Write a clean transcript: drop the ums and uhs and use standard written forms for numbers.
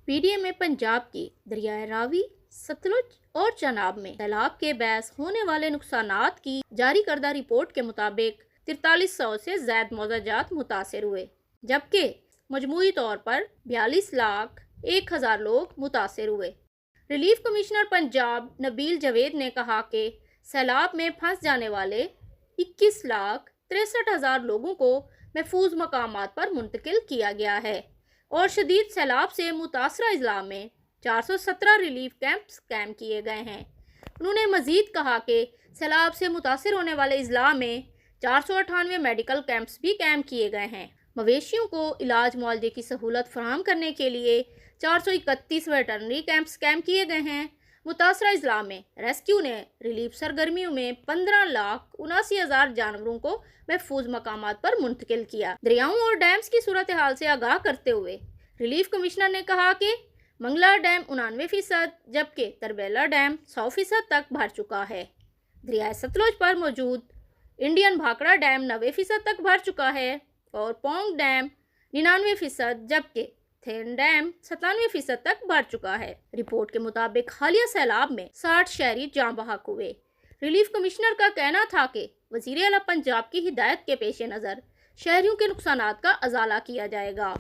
P D M Punjab کی دریائے راوی، ستلج اور چناب میں سیلاب کے باعث ہونے والے نقصانات کی جاری کردہ رپورٹ کے مطابق 4300 سے زائد موضوع جات متاثر ہوئے، جبکہ مجموعی طور پر 42,01,000 لوگ متاثر ہوئے۔ ریلیف کمشنر پنجاب نبیل جاوید نے کہا کہ سیلاب میں پھنس جانے والے 21,63,000 لوگوں کو محفوظ مقامات پر منتقل کیا گیا ہے اور شدید سیلاب سے متاثرہ اضلاع میں 417 ریلیف کیمپس قائم کیے گئے ہیں۔ انہوں نے مزید کہا کہ سیلاب سے متاثر ہونے والے اضلاع میں 498 میڈیکل کیمپس بھی قائم کیے گئے ہیں۔ مویشیوں کو علاج معالجے کی سہولت فراہم کرنے کے لیے 431 ویٹرنری کیمپس قائم کیے گئے ہیں۔ متاثرہ اضلاع میں ریسکیو نے ریلیف سرگرمیوں میں 15,79,000 جانوروں کو محفوظ مقامات پر منتقل کیا۔ دریاؤں اور ڈیمز کی صورتحال سے آگاہ کرتے ہوئے ریلیف کمشنر نے کہا کہ منگلا ڈیم 99%، جبکہ تربیلا ڈیم 100% تک بھر چکا ہے۔ دریائے ستلج پر موجود انڈین بھاکڑا ڈیم 90% تک بھر چکا ہے اور پونگ ڈیم 99%، جبکہ تھین ڈیم 97% تک بھر چکا ہے۔ رپورٹ کے مطابق حالیہ سیلاب میں 60 شہری جاں بحق ہوئے۔ ریلیف کمشنر کا کہنا تھا کہ وزیر اعلیٰ پنجاب کی ہدایت کے پیش نظر شہریوں کے نقصانات کا ازالہ کیا جائے گا۔